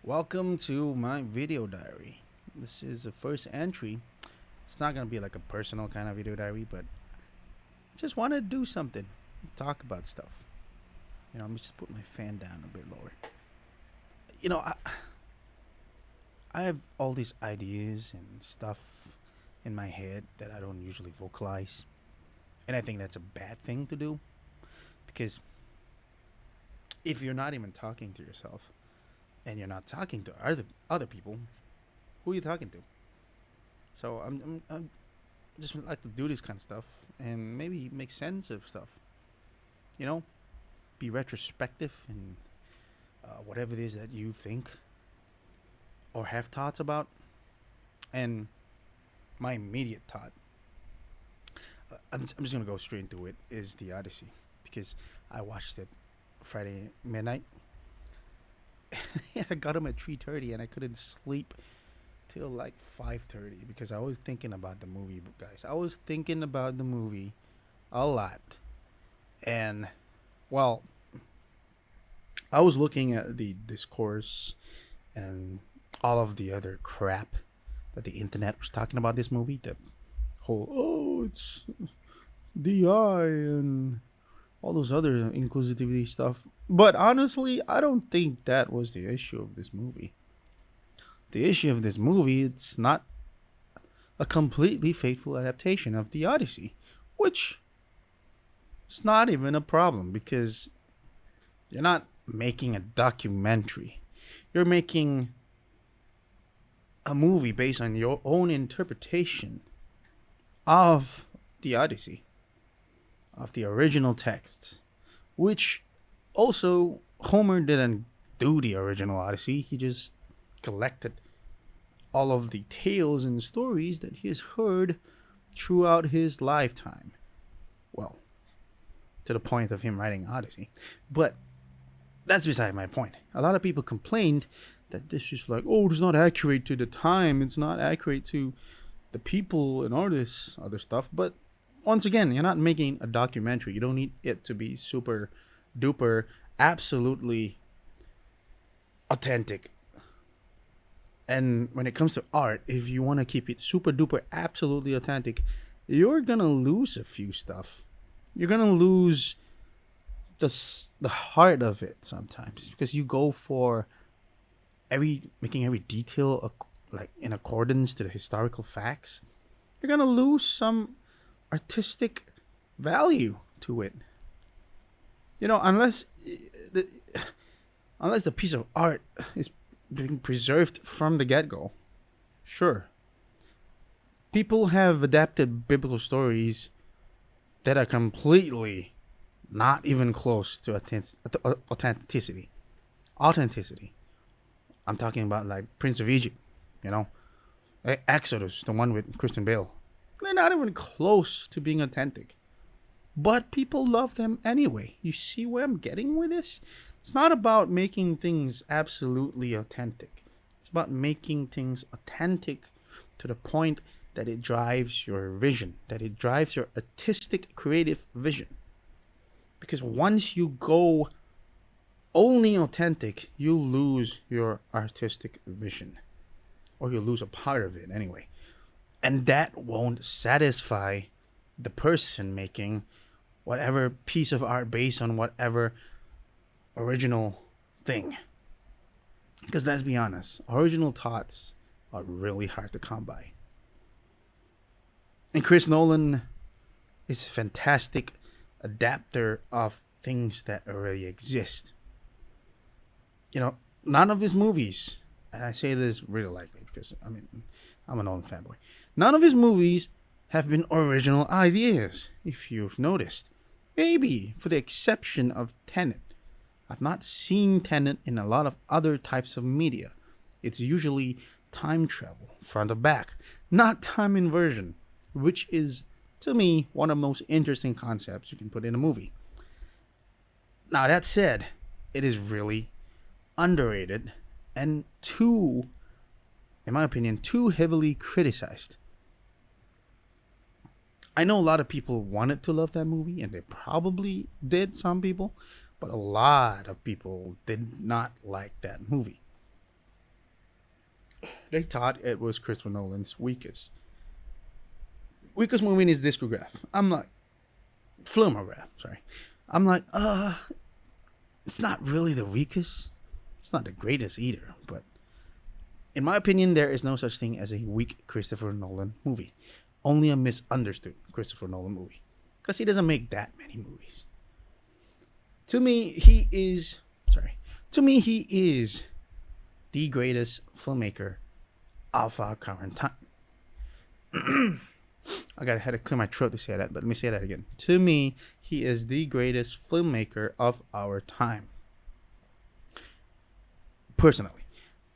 Welcome to my video diary. This is the first entry. It's not gonna be like a personal kind of video diary, but I just want to do something, talk about stuff. I'm just put my fan down a bit lower. You know, I, I have all these ideas and stuff in my head that I don't usually vocalize, and I think that's a bad thing to do because if you're not even talking to yourself and you're not talking to other people, who are you talking to? So I'm just like to do this kind of stuff and maybe make sense of stuff. You know, be retrospective and whatever it is that you think or have thoughts about. And my immediate thought, I'm just gonna go straight into it, is the Odyssey because I watched it Friday midnight. I got him at 3:30 and I couldn't sleep till like 5:30 because I was thinking about the movie, guys. I was thinking about the movie a lot. And well, I was looking at the discourse and all of the other crap that the internet was talking about this movie. The whole, oh, it's DI and all those other inclusivity stuff. But honestly, I don't think that was the issue of this movie. The issue of this movie, it's not a completely faithful adaptation of the Odyssey, which is not even a problem because you're not making a documentary. You're making a movie based on your own interpretation of the Odyssey, of the original texts, which also Homer didn't do the original Odyssey. He just collected all of the tales and stories that he has heard throughout his lifetime. Well, to the point of him writing Odyssey. But that's beside my point. A lot of people complained that this is like, oh, it's not accurate to the time. It's not accurate to the people and artists, other stuff. But once again, you're not making a documentary. You don't need it to be super duper, absolutely authentic. And when it comes to art, if you want to keep it super duper, absolutely authentic, you're going to lose a few stuff. You're going to lose the heart of it sometimes because you go for making every detail like in accordance to the historical facts. You're going to lose some artistic value to it. Unless the piece of art is being preserved from the get-go. Sure. People have adapted biblical stories that are completely not even close to authenticity. Authenticity. I'm talking about like Prince of Egypt, Exodus, the one with Christian Bale. They're not even close to being authentic. But people love them anyway. You see where I'm getting with this? It's not about making things absolutely authentic. It's about making things authentic to the point that it drives your vision, that it drives your artistic, creative vision. Because once you go only authentic, you lose your artistic vision. Or you lose a part of it anyway. And that won't satisfy the person making whatever piece of art based on whatever original thing. Because let's be honest, original thoughts are really hard to come by. And Chris Nolan is a fantastic adapter of things that already exist. None of his movies, and I say this really lightly because I'm an Nolan fanboy. None of his movies have been original ideas, if you've noticed. Maybe for the exception of Tenet. I've not seen Tenet in a lot of other types of media. It's usually time travel, front to back, not time inversion, which is, to me, one of the most interesting concepts you can put in a movie. Now, that said, it is really underrated and in my opinion, too heavily criticized. I know a lot of people wanted to love that movie, and they probably did, some people, but a lot of people did not like that movie. they thought it was Christopher Nolan's weakest movie in his discograph. I'm like, filmograph. Sorry, I'm like, it's not really the weakest. It's not the greatest either. But in my opinion, there is no such thing as a weak Christopher Nolan movie. Only a misunderstood Christopher Nolan movie, because he doesn't make that many movies. To me, he is. Sorry. To me, he is the greatest filmmaker of our current time. Had to clear my throat to say that, but let me say that again. To me, he is the greatest filmmaker of our time. Personally.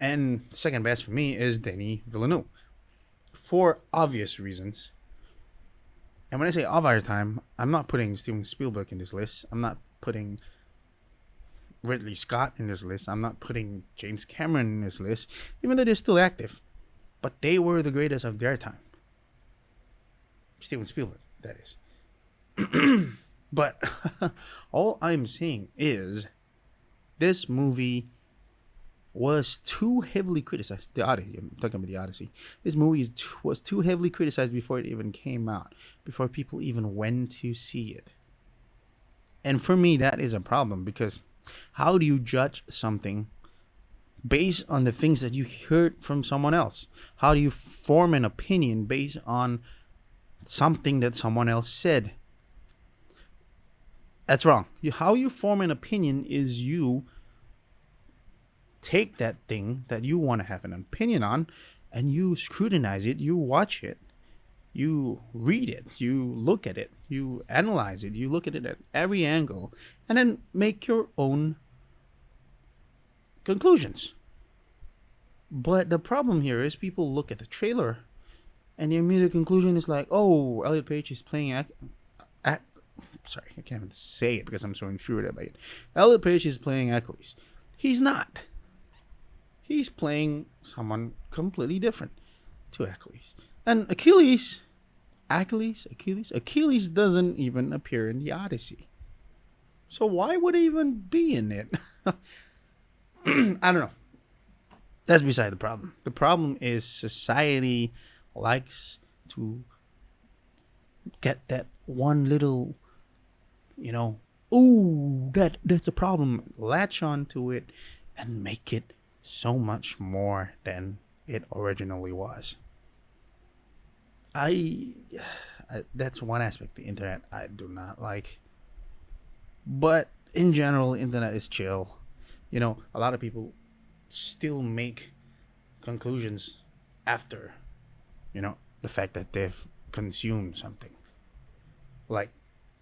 And second best for me is Denis Villeneuve. For obvious reasons. And when I say of our time, I'm not putting Steven Spielberg in this list. I'm not putting Ridley Scott in this list. I'm not putting James Cameron in this list, even though they're still active. But they were the greatest of their time. Steven Spielberg, that is. But all I'm saying is this movie was too heavily criticized. The Odyssey, I'm talking about the Odyssey. This movie was too heavily criticized before it even came out, before people even went to see it. And for me, that is a problem, because how do you judge something based on the things that you heard from someone else? How do you form an opinion based on something that someone else said? That's wrong. How you form an opinion is you take that thing that you want to have an opinion on and you scrutinize it, you watch it, you read it, you look at it, you analyze it, you look at it at every angle, and then make your own conclusions. But the problem here is people look at the trailer and the immediate conclusion is like, oh, Elliot Page is playing sorry, I can't even say it because I'm so infuriated by it. Elliot Page is playing Achilles. He's not. He's playing someone completely different to Achilles. And Achilles doesn't even appear in the Odyssey. So why would he even be in it? I don't know. That's beside the problem. The problem is society likes to get that one little, that's a problem. Latch on to it and make it so much more than it originally was. That's one aspect of the internet I do not like. But in general, internet is chill. A lot of people still make conclusions after, the fact that they've consumed something. Like,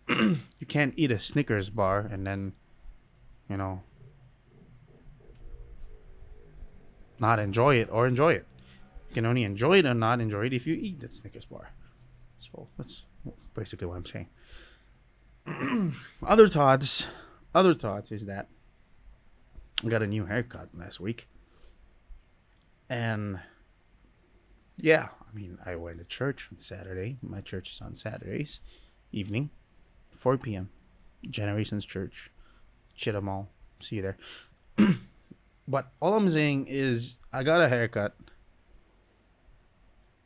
you can't eat a Snickers bar and then, not enjoy it or enjoy it. You can only enjoy it or not enjoy it if you eat that Snickers bar. So that's basically what I'm saying. Other thoughts is that I got a new haircut last week. And yeah, I went to church on Saturday. My church is on Saturdays evening, 4 p.m. Generations Church, Cheetah Mall. See you there. But all I'm saying is I got a haircut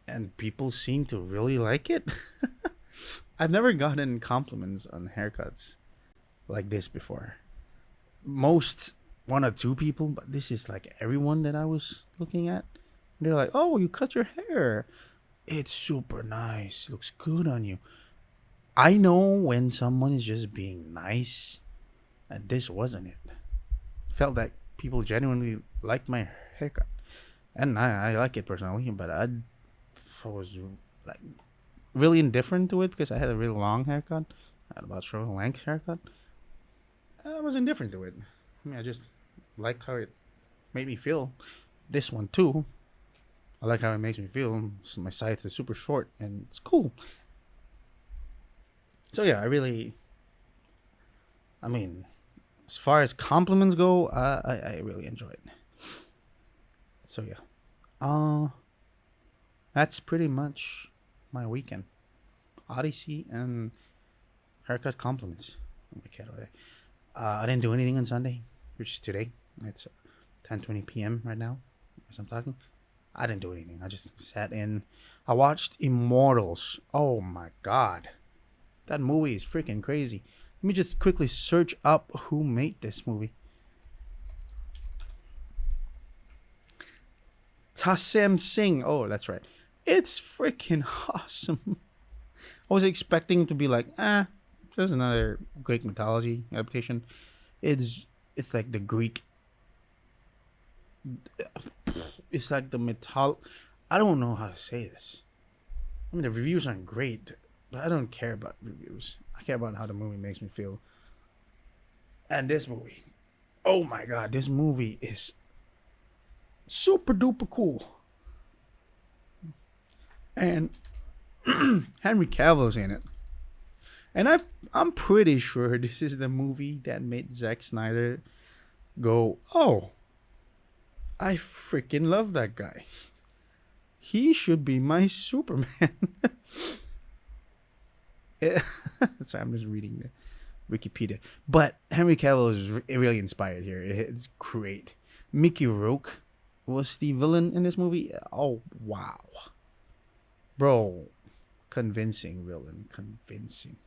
and people seem to really like it. I've never gotten compliments on haircuts like this before. Most one or two people, but this is like everyone that I was looking at. They're like, oh, you cut your hair. It's super nice. Looks good on you. I know when someone is just being nice, and this wasn't it. Felt like people genuinely liked my haircut. And I like it personally, but I was like really indifferent to it because I had a really long haircut. I had about shoulder length haircut. I was indifferent to it. I just liked how it made me feel. This one too. I like how it makes me feel. So my sides are super short and it's cool. So yeah, as far as compliments go, I really enjoy it. So yeah. That's pretty much my weekend. Odyssey and haircut compliments. Oh my cat over there. I didn't do anything on Sunday, which is today. It's 10:20 p.m. right now as I'm talking. I didn't do anything. I just sat in. I watched Immortals. Oh my god. That movie is freaking crazy. Let me just quickly search up who made this movie. Tasem Singh. Oh, that's right. It's freaking awesome. I was expecting to be like, there's another Greek mythology adaptation. It's like the Greek. It's like the mythol. I don't know how to say this. I mean, the reviews aren't great, but I don't care about reviews. I care about how the movie makes me feel. And this movie, oh my god, this movie is super duper cool. And Henry Cavill's in it. And I'm pretty sure this is the movie that made Zack Snyder go, "Oh, I freaking love that guy. He should be my Superman." So I'm just reading the Wikipedia. But Henry Cavill is really inspired here. It's great. Mickey Rourke was the villain in this movie. Oh, wow. Bro, convincing villain. Convincing.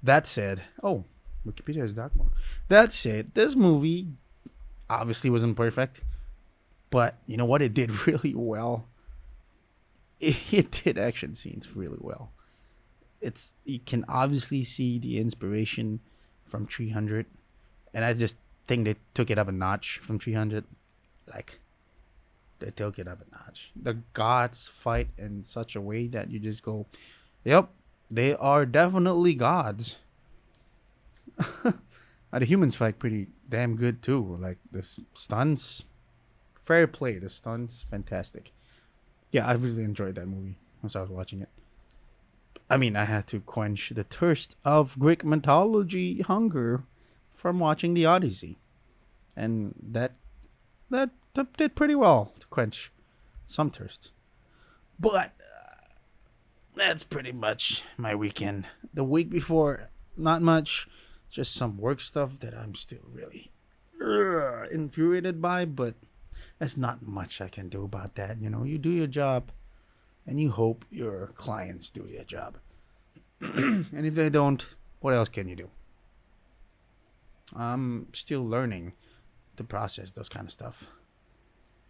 That said, oh, Wikipedia is dark mode. That said, this movie obviously wasn't perfect, but you know what? It did really well. It did action scenes really well. You can obviously see the inspiration from 300, and I just think they took it up a notch from 300. Like, they took it up a notch. The gods fight in such a way that you just go, "Yep, they are definitely gods." The humans fight pretty damn good too. Like the stunts, fair play. The stunts, fantastic. Yeah, I really enjoyed that movie as I was watching it. I mean, I had to quench the thirst of Greek mythology hunger from watching the Odyssey, and that did pretty well to quench some thirst. But that's pretty much my weekend. The week before, not much, just some work stuff that I'm still really infuriated by, but there's not much I can do about that. You know, you do your job and you hope your clients do their job. And if they don't, what else can you do? I'm still learning to process those kind of stuff.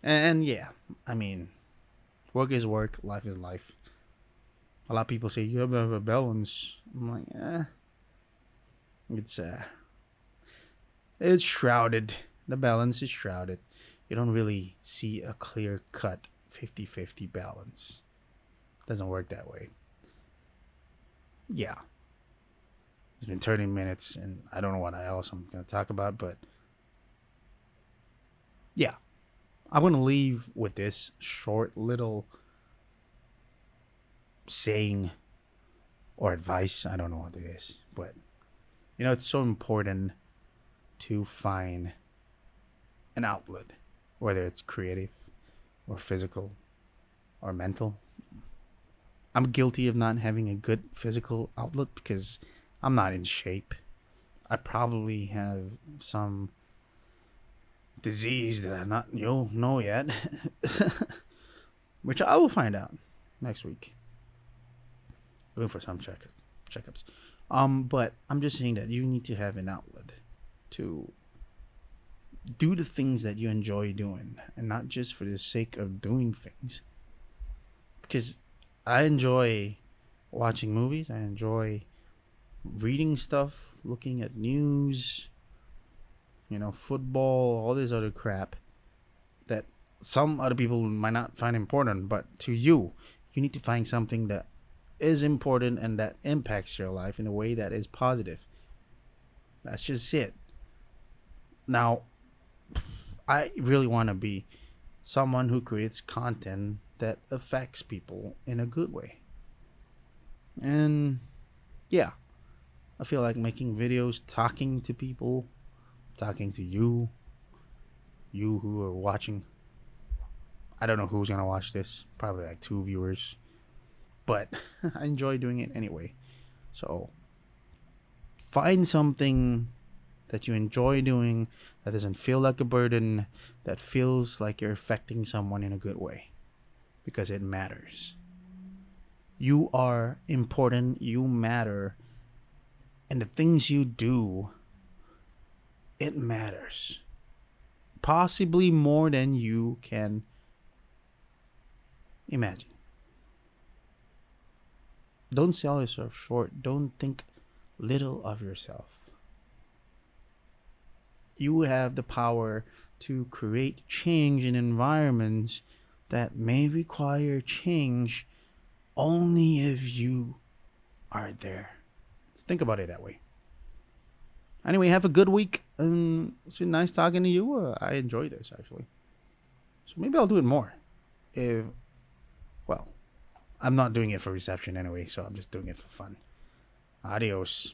And yeah, I mean, work is work, life is life. A lot of people say you have a balance. I'm like, it's it's shrouded. The balance is shrouded. You don't really see a clear cut 50-50 balance. Doesn't work that way. Yeah. It's been 30 minutes and I don't know what else I'm going to talk about, but yeah. I'm going to leave with this short little saying or advice. I don't know what it is, but you know, it's so important to find an outlet, whether it's creative or physical or mental. I'm guilty of not having a good physical outlet because I'm not in shape. I probably have some disease that I not know yet, which I will find out next week. Going for some checkups. But I'm just saying that you need to have an outlet to do the things that you enjoy doing, and not just for the sake of doing things. Because I enjoy watching movies. I enjoy reading stuff, looking at news, football, all this other crap that some other people might not find important, but to you, you need to find something that is important and that impacts your life in a way that is positive. That's just it. Now, I really want to be someone who creates content that affects people in a good way. And yeah, I feel like making videos, talking to people, talking to you who are watching. I don't know who's going to watch this. Probably like 2 viewers. But I enjoy doing it anyway. So find something that you enjoy doing, that doesn't feel like a burden, that feels like you're affecting someone in a good way, because it matters. You are important, you matter, and the things you do, it matters. Possibly more than you can imagine. Don't sell yourself short. Don't think little of yourself. You have the power to create change in environments that may require change only if you are there. So think about it that way. Anyway, have a good week. It's been nice talking to you. I enjoyed this actually. So maybe I'll do it more. If, well, I'm not doing it for reception anyway, so I'm just doing it for fun. Adios.